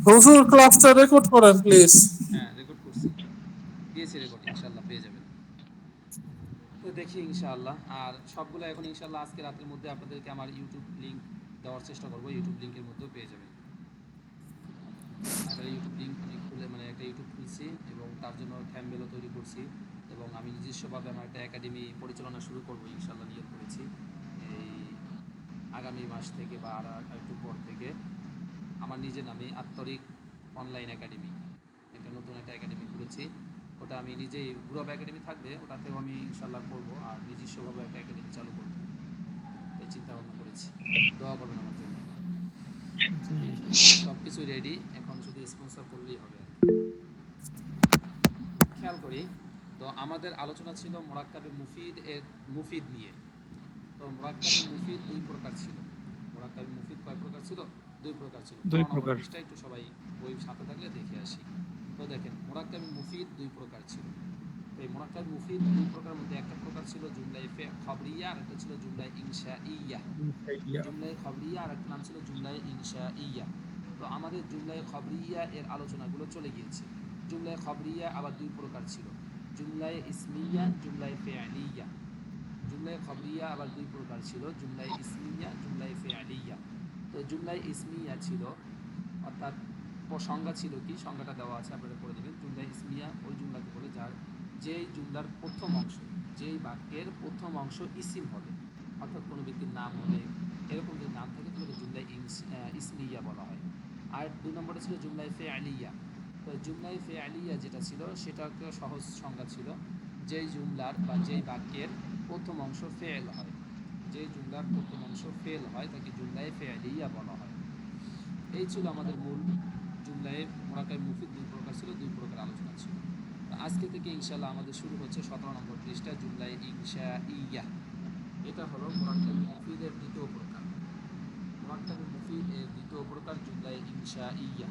হুজুর ক্লাসটা রেকর্ড করেন প্লিজ। হ্যাঁ, রেকর্ড করছি, দিয়েছি রেকর্ড, ইনশাল্লাহ পেয়ে যাবেন। তো দেখি ইনশাআল্লাহ, আর সবগুলো এখন ইনশাআল্লাহ আজকে রাতের মধ্যে আপনাদেরকে আমার ইউটিউব লিঙ্ক দেওয়ার চেষ্টা করবো, ইউটিউব লিঙ্কের মধ্যেও পেয়ে যাবেন। একটা ইউটিউব লিঙ্ক আমি খুলে মানে একটা ইউটিউব খুলছি এবং তার জন্য থ্যাম্বনেলও তৈরি করছি, এবং আমি নিজস্বভাবে আমার একটা একাডেমি পরিচালনা শুরু করবো ইনশাআল্লাহ, নিয়োগ করেছি এই আগামী মাস থেকে বা আর একটু পর থেকে। আমার নিজের নামে আত্তরিক অনলাইন একাডেমি, একটা নতুন একটা একাডেমি খুলেছি। ওটা আমি নিজেই, গ্রুপ একাডেমি থাকবে, ওটাতেও আমি ইনশাল্লাহ করবো, আর নিজস্বভাবে একটা একাডেমি চালু করবো, এই চিন্তা ভাবনা করেছি। দোয়া করবেন আমার জন্য। সব কিছুই রেডি, এখন শুধু স্পন্সর করলেই হবে। খেয়াল করি, তো আমাদের আলোচনা ছিল মোরাক্কাবে মুফিদ এর মুফিদ নিয়ে। তো মোরাক্কাবে মুফিদ দুই প্রকার ছিল। মোরাক্কাবে মুফিদ কয় প্রকার ছিল? দুই প্রকার ছিল। দুই 15 নম্বর প্রকার। পৃষ্ঠায় একটু সবাই বই সাথে থাকলে দেখে আসি। তো দেখেন, মোরাক্কাবে মুফিদ দুই প্রকার ছিল। তো এই মোরাক্কাবে মুফিদ দুই প্রকারের মধ্যে একটা প্রকার ছিল জুমলায়ে খবরিয়া, আর একটা ছিল জুমলায়ে ইনশাইয়া। জুমলায়ে খবরিয়া আর একটা নাম ছিল জুমলায়ে ইনশাইয়া। তো আমাদের জুমলায়ে খবরিয়া এর আলোচনাগুলো চলে গিয়েছে। জুমলায়ে খবরিয়া আবার দুই প্রকার ছিল, জুমলায়ে ইসমিয়া, জুমলায়ে ফেয়ালিয়া। জুমলায়ে খবরিয়া আবার দুই প্রকার ছিল, জুমলায়ে ইসমিয়া, জুমলায়ে ফেয়ালিয়া। তো জুমলায়ে ইসমিয়া ছিল, অর্থাৎ সংজ্ঞা ছিল কি, সংজ্ঞাটা দেওয়া আছে, আপনারা পড়ে দেবেন। জুমলায়ে ইসমিয়া ওই জুমলাকে বলে যার যেই জুমলার প্রথম অংশ, যেই বাক্যের প্রথম অংশ ইসিম হবে, অর্থাৎ কোনো ব্যক্তির নাম হবে, এরকম যদি নাম থাকে তাহলে জুমলায়ে ইসমিয়া বলা হয়। আর দুই নম্বরে ছিল জুমলায়ে ফেয়ালিয়া। তো জুমলায়ে ফেয়ালিয়া যেটা ছিল সেটা একটা সহজ সংজ্ঞা ছিল, যেই জুমলার বা যেই বাক্যের প্রথম অংশ ফেল হয়, যে জুমলার প্রথম অংশ ফেল হয় তাকে জুমলায়ে ফেয়ালিয়া বলা হয়। এই ছিল আমাদের মূল জুমলায়ে মোরাক্কাবে মুফিদ দুই প্রকার ছিল, দুই প্রকার আলোচনা ছিল। আজকে থেকে ইনশাআল্লাহ আমাদের শুরু হচ্ছে 17 নম্বর পৃষ্ঠা, জুমলায়ে ইনশাইয়া। এটা হলো মোরাক্কাবে মুফিদের দ্বিতীয় প্রকার। মোরাক্কাবে মুফিদ এর দ্বিতীয় প্রকার জুমলায়ে ইনশাইয়া।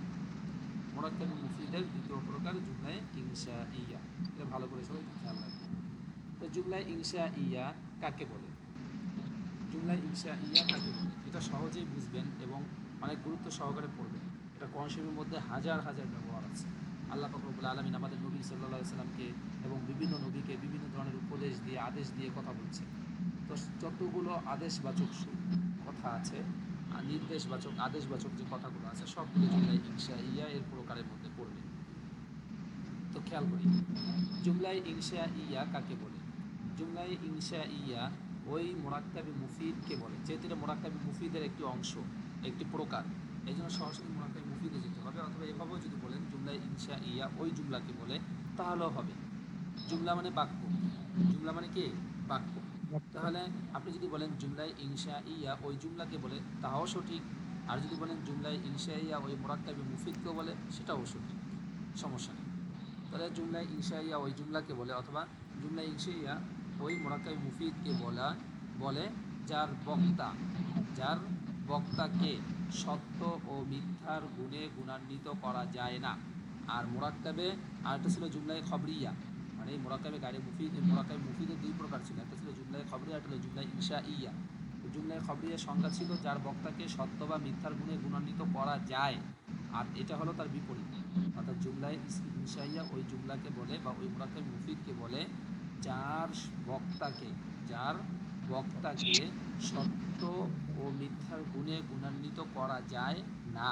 মোরাক্কাবে মুফিদের দ্বিতীয় প্রকার জুমলায়ে ইনশাইয়া। এটা ভালো করে সবাই খেয়াল রাখবেন। তো জুমলায়ে ইনশাইয়া কাকে বলে? জুমলায়ে ইনশাইয়া কাকে বলে এটা সহজেই বুঝবেন এবং অনেক গুরুত্ব সহকারে পড়বেন। এটা কোরআন শরীফের মধ্যে হাজার হাজার ব্যবহার আছে। আল্লাহ পাক রব্বুল আলামিন আমাদের নবী সাল্লাল্লাহু আলাইহি সাল্লামকে এবং বিভিন্ন নবীকে বিভিন্ন ধরনের উপদেশ দিয়ে, আদেশ দিয়ে কথা বলছে। তো যতগুলো আদেশবাচক কথা আছে, নির্দেশবাচক আদেশবাচক যে কথাগুলো আছে, সবগুলো জুমলায়ে ইনশাইয়া এর প্রকারের মধ্যে পড়বে। তো খেয়াল করি, জুমলায়ে ইনশাইয়া কাকে বলে? জুমলায়ে ইনশাইয়া ওই মোরাক্কাবে মুফিদকে বলে, যেহেতু এটা মোরাক্কাবে মুফিদের একটি অংশ, একটি প্রকার, এই জন্য সরাসরি মোরাক্কাবে মুফিদে যেতে হবে, অথবা এভাবেও যদি বলেন জুমলায়ে ইনশাইয়া ওই জুমলাকে বলে, তাহলেও হবে। জুমলা মানে বাক্য, জুমলা মানে কি? বাক্য। তাহলে আপনি যদি বলেন জুমলায়ে ইনশাইয়া ওই জুমলাকে বলে, তাও সঠিক। আর যদি বলেন জুমলায়ে ইনশাইয়া ওই মোরাক্কাবে মুফিদকেও বলে, সেটাও সঠিক, সমস্যা নেই। তাহলে জুমলায়ে ইনশাইয়া ওই জুমলাকে বলে, অথবা জুমলায়ে ইনশাইয়া ওই মোরাক্কাবে মুফিদকে বলে যার বক্তা, যার বক্তাকে সত্য ও মিথ্যার গুণে গুণান্বিত করা যায় না। আর মোরাক্কাবে আরেকটা ছিল জুমলায়ে খবরিয়া, মানে এই মোরাক্কাবে মোরাক্কাবে মুফিদের দুই প্রকার ছিল, একটা ছিল জুমলায়ে খবরিয়া, একটা ছিল জুমলায়ে ইনশাইয়া। জুমলায়ে খবরিয়ার সংজ্ঞা ছিল যার বক্তাকে সত্য বা মিথ্যার গুণে গুণান্বিত করা যায়, আর এটা হলো তার বিপরীত। অর্থাৎ জুমলায়ে ইনশাইয়া ওই জুমলাকে বলে বা ওই মোরাক্কাবে মুফিদকে বলে যার বক্তাকে, যার বক্তাকে সত্য ও মিথ্যার গুণে গুণান্বিত করা যায় না।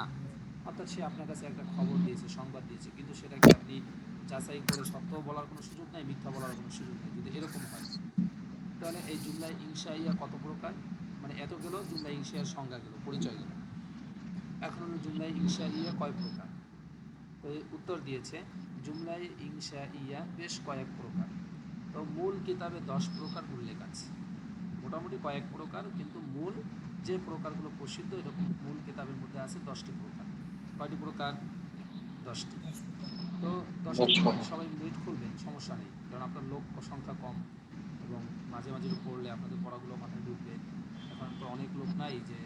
অর্থাৎ সে আপনার কাছে একটা খবর দিয়েছে, সংবাদ দিয়েছে, কিন্তু সেটাকে আপনি যাচাই করে সত্য বলার কোনো সুযোগ নেই, মিথ্যা বলার কোনো সুযোগ নেই, যদি এরকম হয়, তাহলে এই জুমলায়ে ইনশাইয়া কত প্রকার? মানে এত গেল জুমলায়ে ইনশাইয়ার সংজ্ঞা গেল, পরিচয় গেল। এখন হলো জুমলায়ে ইনশাইয়া কয় প্রকার? তো উত্তর দিয়েছে জুমলায়ে ইনশাইয়া বেশ কয়েক প্রকার। তো মূল কিতাবে 10 প্রকার উল্লেখ আছে, মোটামুটি কয়েক প্রকার, কিন্তু মূল যে প্রকারগুলো প্রসিদ্ধ এরকম মূল কিতাবের মধ্যে আছে 10টি প্রকার। কয়টি প্রকার? 10টি। তো 10টি আচ্ছা। প্রকার সবাই মিনিট খুলবেন, সমস্যা নেই, কারণ আপনার লোক সংখ্যা কম এবং মাঝে মাঝে পড়লে আপনাদের পড়াগুলো মাথায় ঢুকবে। এখন তো অনেক লোক নাই যে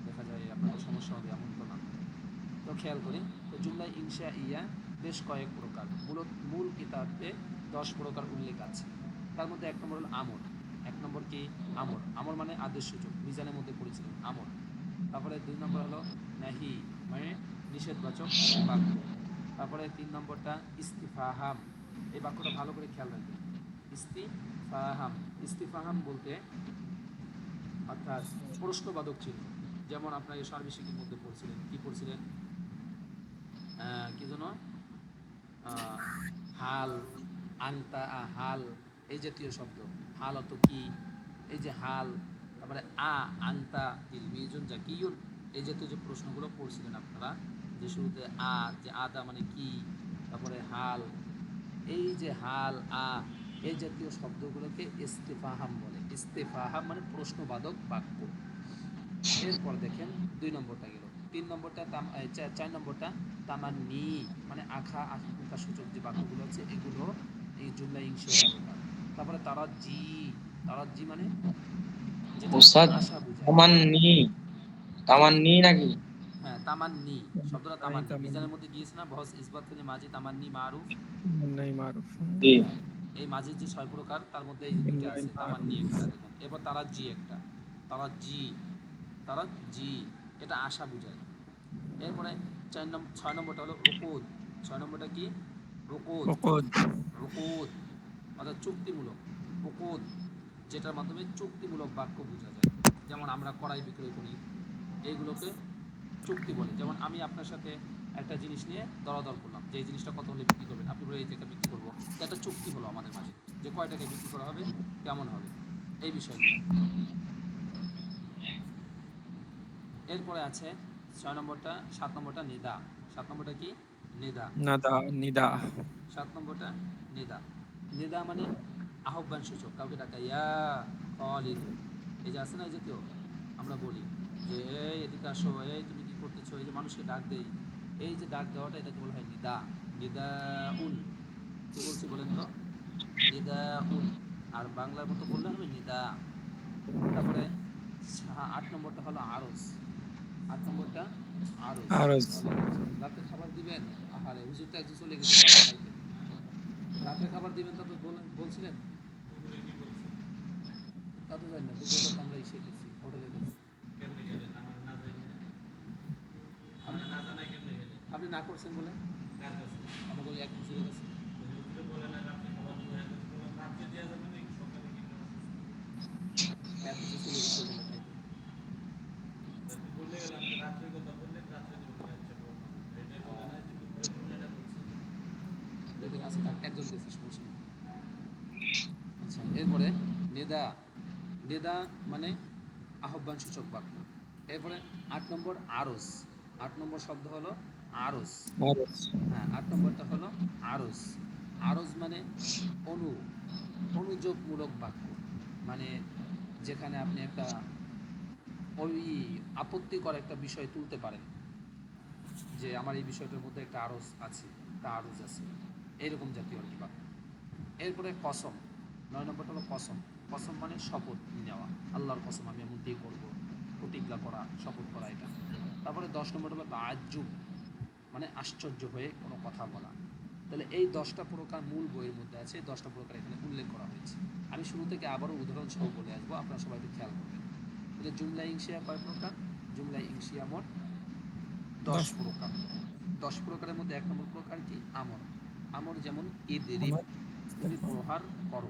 দেখা যায় আপনাদের সমস্যা হবে, এমন তো না। তো খেয়াল করি, তো জুমলায়ে ইনশাইয়া বেশ কয়েক প্রকার, মূল কিতাবে 10 প্রকার উল্লেখ আছে। তার মধ্যে এক নম্বর হলো আমর। এক নম্বর কি? আমর। আমর মানে আদেশ সূচক, মিজানের মধ্যে পড়েছিলেন আমর। তারপরে 2 নম্বর হলো নাহি, মানে নিষেধবাচক বাক্য। তারপরে 3 নম্বরটা ইস্তিফাহাম। এই বাক্যটা ভালো করে খেয়াল রাখবেন। ইস্তিফাহাম, ইস্তিফাহাম বলতে অর্থাৎ প্রশ্নবাদক চিহ্ন। যেমন আপনার এই সার্ভিসিকের মধ্যে পড়ছিলেন, কি পড়ছিলেন, কি যেন, হাল, আংতা, হাল, এই জাতীয় শব্দ। হাল অত কি, এই যে হাল, তারপরে আংতা তিলমিজুন জাকিয়ুন, এই জাতীয় যে প্রশ্নগুলো পড়ছিলেন আপনারা, যে শুরুতে যে আদা মানে কি, তারপরে হাল, এই যে হাল, এই জাতীয় শব্দগুলোকে ইস্তেফাহাম বলে। ইস্তেফাহাম মানে প্রশ্নবাদক বাক্য। এরপর দেখেন 2 নম্বরটা গেল। 3 নম্বরটা 4 নম্বরটা তামান্নি, মানে আকাঙ্ক্ষা সূচক যে বাক্যগুলো আছে এগুলো এই জুমলা ইনশিয়ার প্রকার। তারপরে তারাজ্জি, তারাজ্জি মানে যেটা উস্তাদ, আশা বোঝায়। তামান্নি, জি জি, তামান্নি নাকি? হ্যাঁ তামান্নি, শব্দটা नहीं তামান্নি तमन्ना মিজানের মধ্যে গিয়েছে না, বস ইসবাত ফেলে মাঝি তামান্নি মারুফ। नहीं मारूफ জি। হ্যাঁ, এই মাঝির যে 6 প্রকার তার মধ্যে এই দুইটা नहीं আছে, मारूफ তামান্নি একটা দেখেন। এবার তারাজ্জি একটা, তারাজ্জি, তারাজ্জি এটা আশা বোঝায়। এরপরে 6 নম্বরটা হলো রুকুদ। 6 নম্বরটা কি, রুকুদ। وقود রুকুদ অর্থাৎ চুক্তিমূলক। রুকুদ যেটার মাধ্যমে চুক্তিমূলক বাক্য বোঝা যায়। যেমন আমরা কড়াই বিক্রয় করি, এইগুলোকে চুক্তি বলে। যেমন আমি আপনার সাথে একটা জিনিস নিয়ে দরাদর করলাম যে এই জিনিসটা কত হলে বিক্রি করবেন, আপনি বলে এই টাকা বিক্রি করবো, তো একটা চুক্তি হলো আমাদের মাঝে যে কয় টাকায় বিক্রি করা হবে, কেমন হবে, এই বিষয়গুলো। এরপরে আছে 6 নম্বরটা, 7 নম্বরটা নিদা। 7 নম্বরটা কি, নিদা। नदा निदा 7 নম্বরটা নিদা। নিদা মানে আহ্বান সূচক, কাউকে ডাকা, ইয়া খালিদ, এই যে আছে না এই জাতীয়, আমরা বলি যে এই এদিকে আসো, এই তুমি কি করতেছো, এই যে মানুষকে ডাক দেই, এই যে ডাক দেওয়াটা এটাকে বলা হয় নিদা। নিদা উন, কি বলছি বলেন তো, নিদা উন। আর বাংলার মতো বললে হবে নিদা। তারপরে 8 নম্বরটা হলো আরজ। 8 নম্বরটা আরজ। आरज তাহলে রাতে খাবার দিবেন, আহারে হুজুর তো একজন চলে গেছে রাতে খাইতে, রাতে খাবার দিবেন তা তো বলছিলেন, তা তো জানি না, দুপুরে তো আমরা এসে গেছি, হোটেলে গেছি। আপনি না করছেন বলে আমাকে ওই এক হুজুরের কাছে এক হুজুর চলে গেছে হোটেলে খাইতে। দেখেন আছে একজন গেছে, সমস্যা নেই। আচ্ছা, এরপরে নেদা। নেদা মানে আহ্বান সূচক বাক্য। এরপরে 8 নম্বর আরজ। 8 নম্বর শব্দ হলো আরজ। आरज হ্যাঁ, 8 নম্বরটা হলো আরজ। আরজ মানে অনু অনুযোগমূলক বাক্য, মানে যেখানে আপনি একটা ওই আপত্তিকর একটা বিষয় তুলতে পারেন, যে আমার এই বিষয়টার মধ্যে একটা আরজ আছে, একটা আরজ আছে, এইরকম জাতীয় আর কি বাক্য। এরপরে কসম। 9 নম্বরটা হলো কসম। কসম মানে শপথ নেওয়া, আল্লাহর কসম আমি এমনটি করবো, প্রতিজ্ঞা করা, শপথ করা এটা। তারপরে 10 নম্বরটা হলো তাজ্জুব, মানে আশ্চর্য হয়ে কোনো কথা বলা। তাহলে এই 10টা প্রকার মূল বইয়ের মধ্যে আছে, 10টা প্রকার এখানে উল্লেখ করা হয়েছে। আমি শুরু থেকে আবারও উদাহরণ সহ বলে আসবো, আপনারা সবাই একটু খেয়াল করবেন। তাহলে জুমলা ইনশিয়া কয় প্রকার, জুমলা ইনশিয়া মোট 10 दस প্রকার। 10 প্রকারের মধ্যে 1 নম্বর প্রকার কি, আমর। আমর যেমন ইদরিব, हमर তুমি প্রহার করো।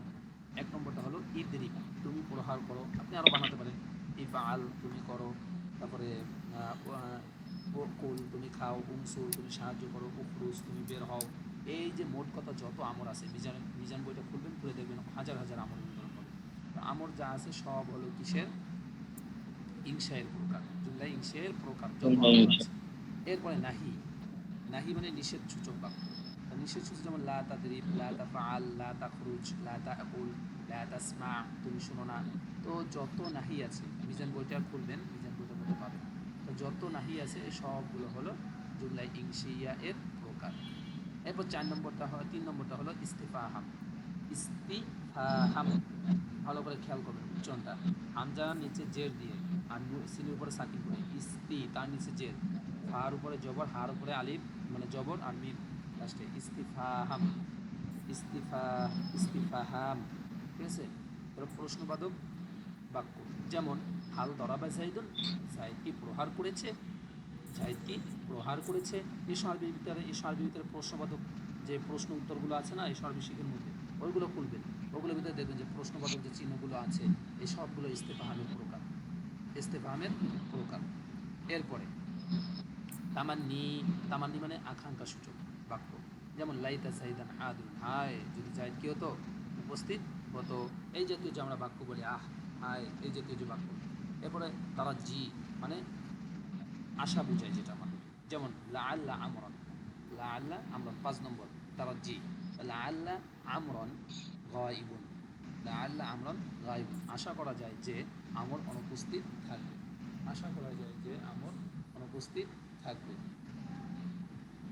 1 নম্বরটা হলো ইদরিব, তুমি প্রহার করো। আপনি আরও বানাতে পারেন, ইফআল তুমি করো, তারপরে কুল তুমি খাও, উনসুর তুমি সাহায্য করো, উফরুজ তুমি বের হও। এই যে মোট কথা যত আমর আছে, মিজান মিজান বইটা খুলবেন, খুলে দেখবেন হাজার হাজার আমর বিবরণ হবে। তো আমর যা আছে সব হলো কিসের, ইনশায়ের প্রকার, জুমলা ইনশায়ের প্রকার যত আমর আছে। এরপরে নাহি। নাহি মানে নিষেধ সূচক বাক্য। নিষেধ সূচক যেমন লা তাদরিব, লা তাফআল, লা তাখরুজ, লা তাকুল, লা তাসমা, তুমি শোনো না। তো যত নাহি আছে, মিজান বইটা খুলবেন, মিজান বইটার মধ্যে পাবেন। তো যত নাহি আছে এই সবগুলো হলো জুমলা ইনশিয়া এর প্রকার। এরপর 4 নম্বরটা হয়, 3 নম্বরটা হলো ইস্তিফাহাম। ইস্তিফাহাম ভালো করে খেয়াল করবেন উচ্চারণটা, হামজা নিচে জের দিয়ে আর সিনের উপরে সাকিন করে, ইস্তি তার নিচে জের, ফার উপরে জবর, হার উপরে আলিফ মানে জবর, আর মিম লাস্টে, ইস্তিফাহাম। ইস্তিফা ইস্তিফাহাম, ঠিক আছে। এবার প্রশ্নবাদক বাক্য, যেমন হাল দরাবা জাইদুন, জাইদ কি প্রহার করেছে, জায়েদ কি প্রহার করেছে। এই সার্বির ভিতরে প্রশ্নবাদক যে প্রশ্ন উত্তরগুলো আছে না এই সার্বিক শিখের মধ্যে, ওইগুলো খুলবেন। ওগুলোর ভিতরে দেখবেন যে প্রশ্নবাদক যে চিহ্নগুলো আছে এই সবগুলো ইস্তেফহামের প্রকার, ইস্তেফহামের প্রকার। এরপরে তামান্নি, তামান্নি মানে আকাঙ্ক্ষা সূচক বাক্য। যেমন লাইতা সাইদান আদুল, হায় যদি জায়েদ কি হতো, উপস্থিত হতো। এই জাতীয় যে আমরা বাক্য বলি, আহ হায়, এই জাতীয় যে বাক্য। এরপরে তারা জি মানে আশা বোঝায় যেটা আমাদের, যেমন লা আল্লাহ আমরন, লা আল্লাহ আমরন 5 নম্বর তারা জি, লা আল্লাহ আমরন গায়বুন, লা আল্লাহ আমরন গায়বুন, আশা করা যায় যে আমর অনুপস্থিত থাকবে, আশা করা যায় যে আমর অনুপস্থিত থাকবে।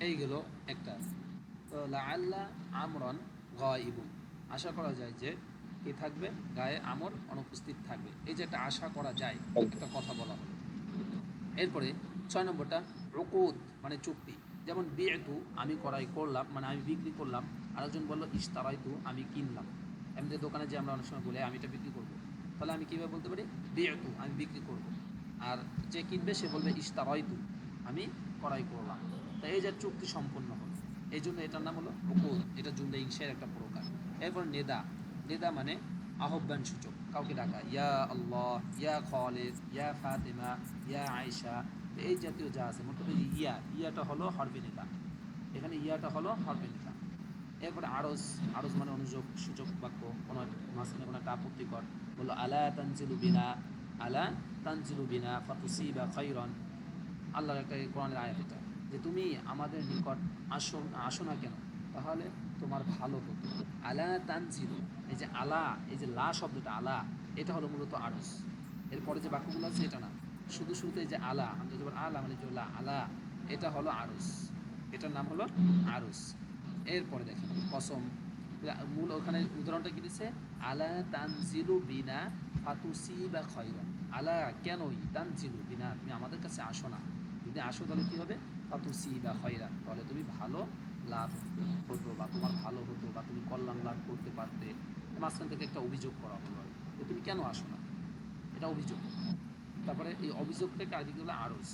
এইগুলো একটা। তো লা আল্লাহ আমরন গায়বুন, আশা করা যায় যে কি থাকবে, গায়ে আমর অনুপস্থিত থাকবে। এই যে একটা আশা করা যায়, একটা কথা বলা হলো। এরপরে 6 নম্বরটা উকুদ মানে চুক্তি। যেমন বিআতু আমি ক্রয় করলাম, মানে আমি বিক্রি করলাম। আরেকজন বলল ইশতারাইতু আমি কিনলাম। এমনি দোকানে যে আমরা অনেক সময় বলি আমি এটা বিক্রি করব, তাহলে আমি কীভাবে বলতে পারি, বিআতু আমি বিক্রি করব। আর যে কিনবে সে বলবে ইশতারাইতু আমি ক্রয় করলাম। তো এই যে চুক্তি সম্পন্ন হলো, এই জন্য এটার নাম হলো উকুদ। এটা জুমলা ইনশার একটা প্রকার। এরপর নেদা, নেদা মানে আহ্বান সূচক, কাউকে ডাকা, ইয়া আল্লাহ, ইয়া খালিদ, ইয়া ফাতেমা, ইয়া আয়েশা। এই জাতীয় যা আছে মোটামুটি ইয়া, ইয়াটা হলো হরফে নেদা, এখানে ইয়াটা হলো হরফে নেদা। এরপরে আরজ, আরজ মানে অনুযোগ সূচক বাক্য, কোনো মাঝখানে কোনো একটা আপত্তিকর, বললো আলা তানজিলু বিনা, আলা তানজিলু বিনা ফাতুসিবা খাইরান। আল্লাহর একটা কোরআনের আয়াত এটা, যে তুমি আমাদের নিকট আসো, আসো না কেন, তাহলে তোমার ভালো হতো। আলা তানজিলু, এই যে আলা, এই যে লা শব্দটা আলা, এটা হলো মূলত আরস। এরপরে যে বাক্যগুলো আছে এটা না, শুধু শুরুতে এই যে আলা, আমরা যখন আলা মানে যে লা, আলা, এটা হলো আরস, এটার নাম হলো আরস। এরপরে দেখেন কসম, মূল ওখানে উদাহরণটা কি দিচ্ছে, আলা তানজিলু বিনা ফাতুসিবা খায়রান। আলা কেনই, তানজিলু বিনা তুমি আমাদের কাছে আসো না, যদি আসো তাহলে কী হবে, ফাতুসিবা খায়রান তাহলে তুমি ভালো লাভ হতো বা তোমার ভালো হতো বা তুমি কল্যাণ লাভ করতে পারতে। মাঝখান থেকে একটা অভিযোগ করা হলো যে তুমি কেন আসো না, এটা অভিযোগ। তারপরে এই অভিযোগটাকে আরেকদিকে হলো আরস।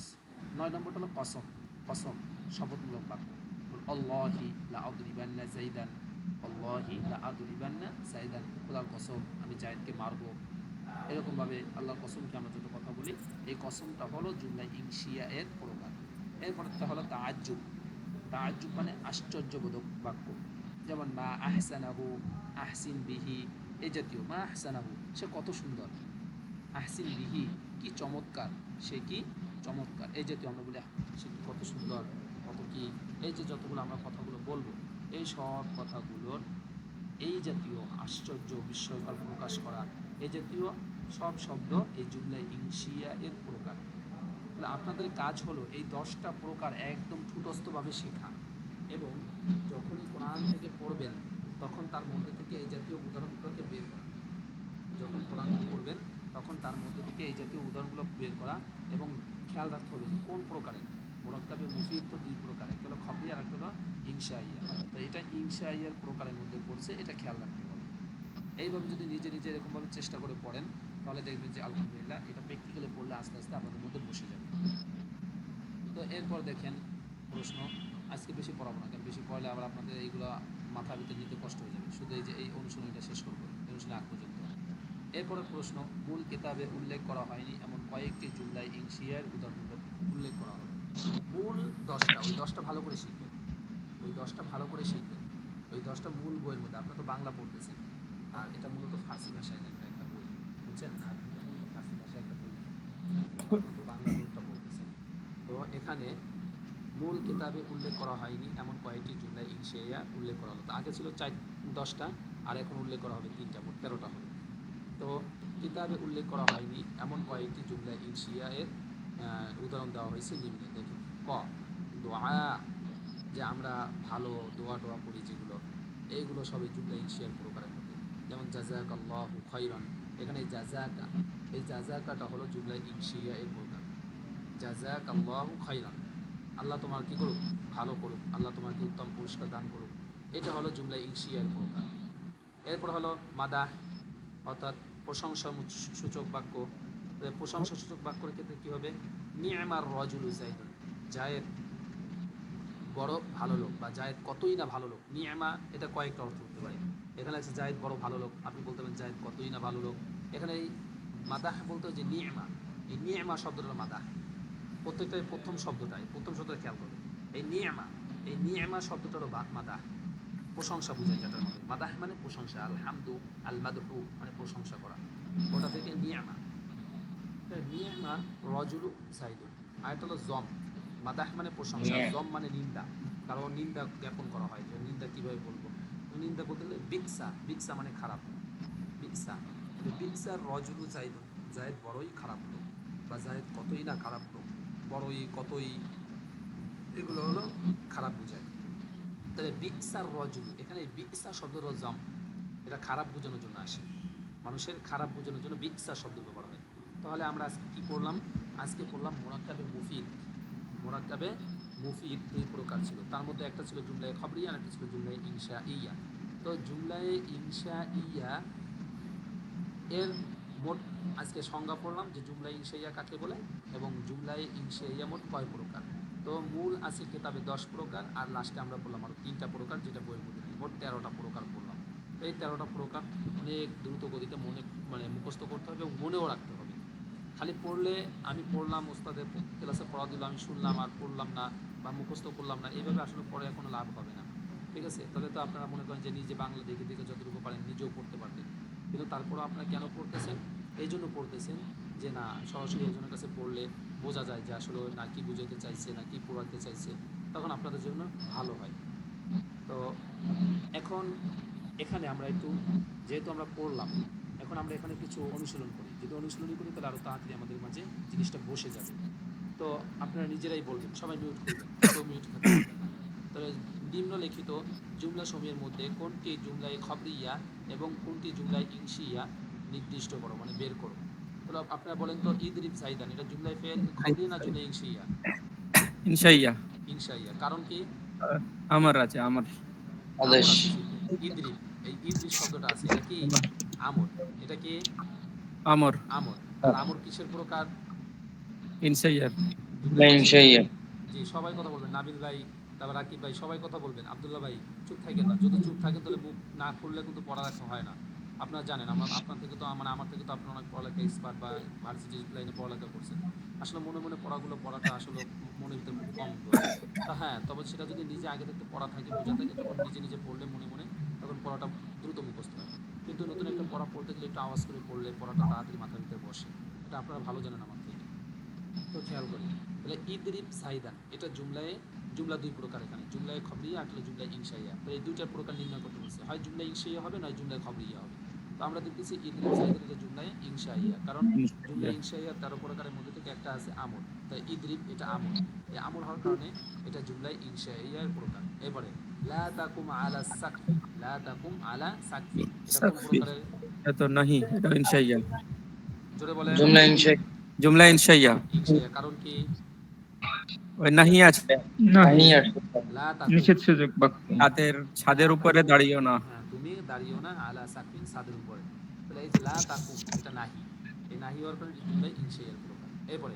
9 নম্বরটা হলো কসম, কসম শপথমূলক বাক্য। আল্লাহি লা আদরিবান্না যাইদান, আল্লাহি লা আদরিবান্না যাইদান, খোদার কসম আমি জায়েদকে মারবো। এরকমভাবে আল্লাহর কসমকে আমরা যত কথা বলি, এই কসমটা হলো জুমলা ইনশিয়া এর প্রকার। এরপরটা হলো তাআজ্জুব, তাআজ্জুব মানে আশ্চর্যবোধক বাক্য। যেমন মা আহসানাহু, আহসিন বিহি, এই জাতীয় মা আহসানাহু সে কত সুন্দর, আহসিন বিহি কি চমৎকার, সে কি চমৎকার, এই জাতীয় আমরা বলি সে কি কত সুন্দর, কত কি, এই যে যতগুলো আমরা কথাগুলো বলবো এই সব কথাগুলোর এই জাতীয় আশ্চর্য বিস্ময়কর প্রকাশ করা, এই জাতীয় সব শব্দ এই জুমলায় ইনশিয়া এর প্রকার। তাহলে আপনাদের কাজ হলো এই 10টা প্রকার একদম ঠুটস্থভাবে শেখা, এবং যখনই কোরআন থেকে পড়বেন তখন তার মধ্যে থেকে এই জাতীয় উদাহরণগুলোকে বের করা, যখন কোরআন পড়বেন তখন তার মধ্যে থেকে এই জাতীয় উদাহরণগুলো বের করা, এবং খেয়াল রাখতে হবে কোন প্রকারের মুরাক্কাবে মুফিদ। তো 2 প্রকার, একটা হলো খবরি আর একটা হলো ইনশাইয়া। তো এটা ইনশাইয়ার প্রকারের মধ্যে পড়ছে, এটা খেয়াল রাখতে হবে। এইভাবে যদি নিজে নিজে এরকমভাবে চেষ্টা করে পড়েন তাহলে দেখবেন যে আলহামদুলিল্লাহ এটা প্র্যাকটিক্যালি পড়লে আস্তে আস্তে আপনাদের মধ্যে বসে যাবে। তো এরপর দেখেন প্রশ্ন, আজকে বেশি পড়াবো না, কারণ বেশি পড়লে আবার আপনাদের এইগুলো মাথা ভিতরে নিতে কষ্ট হয়ে যাবে, শুধু এই যে এই অনুশীলনটা শেষ করবো, অনুশীলন আগ পর্যন্ত। এরপরে প্রশ্ন, মূল কিতাবে উল্লেখ করা হয়নি এমন কয়েকটি জুমলায় ইনশিয়ার উদাহরণ উল্লেখ করা হবে। মূল 10টা, ওই 10টা ভালো করে শিখবেন, ওই 10টা ভালো করে শিখবেন, ওই 10টা মূল বইয়ের মধ্যে। আপনারা তো বাংলা পড়তেছেন, আর এটা মূলত ফার্সি ভাষায় লেখা একটা বই, বুঝছেন, আর ফার্সি ভাষায় একটা বই, তো বাংলা বইটা পড়তেছেন। তো এখানে মূল কিতাবে উল্লেখ করা হয়নি এমন কয়েকটি জুমলায় ইনশিয়া উল্লেখ করা হলো। তো আগে ছিল 10টা, আর এখন উল্লেখ করা হবে 3টা, মোট 13টা হবে। তো কিতাবে উল্লেখ করা হয়নি এমন কয়েকটি জুমলা ইনশিয়া এর উদাহরণ দেওয়া হয়েছে নিম্নে। দেখুন, ক দোয়া, যে আমরা ভালো দোয়া টোয়া করি যেগুলো, এইগুলো সবই জুমলা ইনশিয়ার প্রকারের মধ্যে। যেমন জাযাক আল্লাহু খাইরান, এখানে জাযাকা, এই জাযাকাটা হলো জুমলা ইনশিয়া এর প্রকার। জাযাক আল্লাহু খাইরান, আল্লাহ তোমার কী করুক, ভালো করুক, আল্লাহ তোমাকে উত্তম পুরস্কার দান করুক, এটা হলো জুমলা ইনশিয়ার প্রকার। এরপর হলো মাদাহ, অর্থাৎ প্রশংসা সূচক বাক্য। প্রশংসা সূচক বাক্যের ক্ষেত্রে কী হবে, নি'মার রাজুলু যাইদুন, জায়েদ বড় ভালো লোক, বা জায়েদ কতই না ভালো লোক। নি'মা এটা কয়েকটা অর্থ হতে পারে। এখানে আছে জায়েদ বড় ভালো লোক, আপনি বলতে পারেন জায়েদ কতই না ভালো লোক। এখানে এই মাদাহ বলতে হয় যে নি'মা, এই নি'মা শব্দটা মাদাহ, প্রত্যেকটাই প্রথম শব্দটাই, প্রথম শব্দটা খেয়াল করবে। এই নি'মা শব্দটারও মাদাহ, প্রশংসা বোঝায় যেটার মধ্যে। মাদাহ মানে প্রশংসা, আল হামদু, আল মাদহু মানে প্রশংসা করা, ওটা থেকে নি'মা। নি'মা রজুলু সাইদুন। আরেকটা হলো জম। মাদাহ মানে প্রশংসা, জম মানে নিন্দা, কারণ নিন্দা জ্ঞাপন করা হয়। যে নিন্দা কীভাবে বলবো, নিন্দা বলতে গেলে বিকসা, বিকসা মানে খারাপ, বিকসা, বিকসার রজুলু জাইদুন, জায়েদ বড়ই খারাপ লোক, বা জায়েদ কতই না খারাপ লোক, বড়ই কতই, এগুলো হলো খারাপ বোঝায়। তাহলে বিকসার রজুল, এখানে বিকসা শব্দের জম, এটা খারাপ বোঝানোর জন্য আসে, মানুষের খারাপ বোঝানোর জন্য বিকসা শব্দ ব্যবহার হয়। তাহলে আমরা আজকে কী করলাম, আজকে করলাম মোরাক্কাবে মুফিদ। মোরাক্কাবে মুফিদ দুই প্রকার ছিল, তার মধ্যে একটা ছিল জুমলায়ে খবরিয়া আর একটা ছিল জুমলায়ে ইনশাইয়া। তো জুমলায়ে ইনশাইয়া এর মোট আজকে সংজ্ঞা পড়লাম যে জুমলায়ে ইনশাইয়া কাকে বলে এবং জুমলায়ে ইনশাইয়া মোট কয় প্রকার। তো মূল আছে কিতাবে 10 প্রকার, আর লাস্টে আমরা বললাম আরও 3টা প্রকার, যেটা বইয়ের মধ্যে নেই। মোট 13টা প্রকার পড়লাম। এই 13টা প্রকার অনেক দ্রুত গতিতে মানে মুখস্থ করতে হবে এবং মনেও রাখতে হবে। খালি পড়লে, আমি পড়লাম, ওস্তাদের ক্লাসে পড়া দিল, আমি শুনলাম আর পড়লাম না বা মুখস্থ করলাম না, এইভাবে আসলে পড়ে কোনো লাভ হবে না। ঠিক আছে, তাহলে তো আপনারা মনে করেন যে নিজে বাংলা দেখে দেখে যতটুকু পারেন নিজেও পড়তে পারতেন, কিন্তু তারপরও আপনারা কেন পড়তেছেন, এই জন্য পড়তেছেন যে না সরাসরি একজনের কাছে পড়লে বোঝা যায় যে আসলে না কি বুঝাতে চাইছে না কি পড়াতে চাইছে, তখন আপনাদের জন্য ভালো হয়। তো এখন এখানে আমরা একটু, যেহেতু আমরা পড়লাম, এখন আমরা এখানে কিছু অনুশীলন করি। যদি অনুশীলনী করি তাহলে আরও তাড়াতাড়ি আমাদের মাঝে জিনিসটা বসে যাবে। তো আপনারা নিজেরাই বলবেন, সবাই মিউট করবেন, কেউ মিউট থাকতে পারবেন না। তাহলে নিম্নলিখিত জুমলা সমূহের মধ্যে কোনটি জুমলায় খবরিয়া এবং কোনটি জুমলায় ইনশিয়া নির্দিষ্ট করো, মানে বের করো। তাহলে আপনারা বলেন তো, ইদরিব সাইদান এটা জুমলায় ফেল খবরিয়া না জুমলায় ইনশিয়া? ইনশাইয়া। ইনশাইয়া, কারণ কি? আমার আছে, আমার আমর আদেশ। আছে। ইদরিব, এই ইদরিব শব্দটা আছে, এটা কি আমর, এটা কি আমর আমর। আর আমর কিসের প্রকার? ইনশাইয়ার। জুমলা ইনশাইয়া। ইনশাইয়া। জি, সবাই কথা বলবেন, নাবিল ভাই, তারপর রাকিব ভাই, সবাই কথা বলবেন। আব্দুল্লাহ ভাই চুপ থাকেন না, যদি চুপ থাকেন তাহলে মুখ না খুললে কিন্তু পড়ালেখা হয় না। আপনারা জানেন, আপনার থেকে তো আমার থেকে তো আপনার অনেক পড়ালেখা এক্সপার্ট বা ভার্সিটি লাইনে পড়ালেখা করছেন। আসলে মনে মনে পড়াটা আসলে মনের ভিতরে খুব কম ধরে। তা হ্যাঁ, তবে সেটা যদি নিজে আগে থেকে পড়া থাকে, বোঝা থাকে, তখন নিজে নিজে পড়লে মনে মনে তখন পড়াটা দ্রুত মুখস্থ হয়। কিন্তু নতুন একটা পড়া পড়তে গেলে একটু আওয়াজ করে পড়লে পড়াটা তাড়াতাড়ি মাথার ভিতরে বসে, এটা আপনারা ভালো জানেন আমার থেকে। তো খেয়াল করি, তাহলে ইদরিব সাইদান এটা জুমলা দুই প্রকার, এখানে জুমলায় খবরিয়া আর জুমলায় ইনশাইয়া। তো এই দুইটার প্রকার নির্ণয় করতে বলছে, হয় জুমলায় ইনশাইয়া হবে নয় জুমলায় খবরিয়া হবে। তো আমরা দেখতেছি ইদরিব সাইদান এটা জুমলায় ইনশাইয়া, কারণ জুমলায় ইনশাইয়া 13 প্রকারের মধ্যে থেকে একটা আছে আমর, তাই ইদরিব এটা আমর। এই আমর হওয়ার কারণে এটা জুমলায় ইনশাইয়ার প্রকার। এবারে লা তাকুম আলা সাকফি, লা তাকুম আলা সাকফি এটা কোন সাকফি প্রকারের? তো নাহি, এটা ইনশাইয়া। জোরে বলেন। জুমলা ইনশাইয়া। জুমলা ইনশাইয়া, ইনশাইয়া, কারণ কি? ওই নাহি আছে, নাহি আর লা তাকুম, নিষেধ সুযোগ বাক্য। ছাদের উপরে দাঁড়িয়েও না। হ্যাঁ, তুমি দাঁড়িয়েও না আলা সাকফিন ছাদের উপরে। তাহলে এই যে লা তাকুম এটা নাহি, এই নাহি হওয়ার কারণে জুমলায় ইনশাইয়ার প্রকার। এরপরে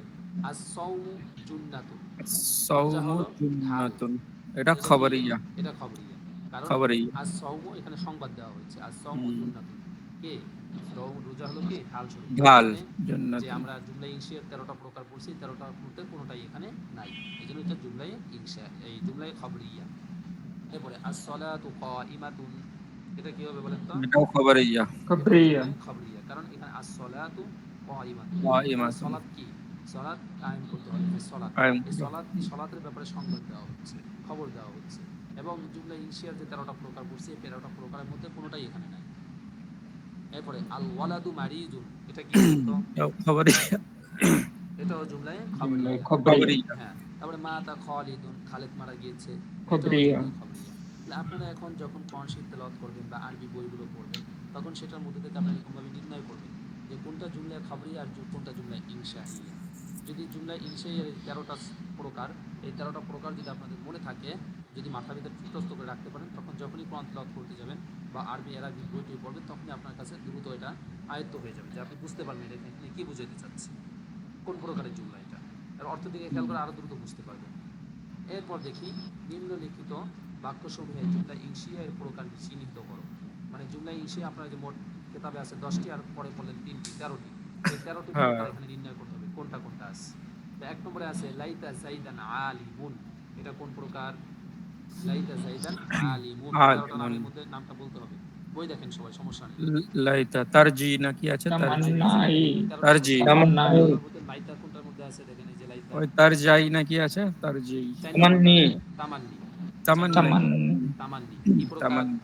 আস-সাওমু জুন্নাতুন, রোজা সাওমু হলো ঢাল, জুন্নাতুন, এটা এটা কি? খবরিয়া। এটা খবরিয়া, কারণ খবরিয়া। আস-সাওমু এখানে সংবাদ দেওয়া হয়েছে, আস-সাওমু জুন্নাতুন কে, রোজা হলো কি ঢাল স্বরূপ। ঢাল এখানে যে জুন্নাতুন। আমরা জুমলায় ইনশিয়ার 13টা প্রকার পড়ছি, 13টার মধ্যে কোনোটাই এখানে নাই, এই জন্য এটা জুমলায় ইনশিয়া, এই জুমলায় খবরিয়া। এরপরে আস-সালাতু কাইমাতুন এটা কি হবে বলেন তো? এটাও খবরিয়া। এটা খবরিয়া। জুমলায় খবরিয়া, কারণ এখানে আস-সালাতু কাইমাতুন, এখানে কাইমাতুন, সালাত কি, সালাত কায়েম করতে হবে, যে সালাত, কায়েম এই করা। সালাতের ব্যাপারে সংবাদ দেওয়া হচ্ছে, খবর দেওয়া হচ্ছে। এবং জুমলা ইনশিয়ার যে 13টা প্রকার পড়ছি, এই 13টা প্রকারের মধ্যে কোনোটাই এখানে নাই। এরপরে আল ওয়ালাদু মারিজুন এটা কি বলতো? এটাও খবরিয়া। এটাও জুমলায় জুমলায় খবরিয়া। খবরিয়া। খবরিয়া। হ্যাঁ, তারপরে মাতা খালিদুন খালেদ মারা গিয়েছে, এটাও খবরিয়া। জুমলায় খবরিয়া। তাহলে আপনারা এখন যখন কোরআন শরীফ তেলাওয়াত করবেন বা আরবি বইগুলো পড়বেন, তখন সেটার মধ্যে থেকে আপনারা এরকমভাবে নির্ণয় করবেন যে কোনটা জুমলায় খবরিয়া আর কোনটা জুমলায় ইনশাইয়া। যদি জুমলায় ইনশাইয়ার 13টা প্রকার, এই 13টা প্রকার যদি আপনাদের মনে থাকে, যদি মাথার ভিতরে মুখস্থ করে রাখতে পারেন, তখন যখনই কোরআন তেলাওয়াত করতে যাবেন বা আরবি আরবি বইটি পড়বেন, তখনই আপনার কাছে দ্রুত এটা আয়ত্ত হয়ে যাবে, যে আপনি বুঝতে পারবেন এটা এখানে কী বুঝাইতে চাচ্ছে, কোন প্রকারের জুমলা এটা, এর অর্থ দিকে খেয়াল করে আরও দ্রুত বুঝতে পারবেন। এরপর দেখি নিম্নলিখিত বাক্যসমূহে জুমলা ইনশিয়া এর প্রকারটি চিহ্নিত করো। মানে জুমলা ইনশিয়া আপনার যে মোট কিতাবে আছে 10টি আর পরে বললেন 3টি 13টি, এই 13টি হ্যাঁ প্রকার এখানে নির্ণয় করতে হবে কোনটা কোনটা আছে। তো এক নম্বরে আছে লাইতা জাইদান আলিমুন, এটা কোন প্রকার? লাইতা জাইদান আলিমুন, 13টা আলিমুন। নামের মধ্যে নামটা বলতে হবে। বই দেখেন সবাই, সমস্যা নেই। লাইতা তারজি না কি আছে, তারজি তামান্নাই, তারজি, তামান্নাই, লাইতা কোনটার মধ্যে আছে দেখেন, এই যে লাইতা ওই তারজাই না কি আছে, তারজি, 4 তামান্নি, নম্বরটা তামান্নি, 4 তামান্নি, নম্বর তামান্নি, তামান্নি কি প্রকার? তামান্নি,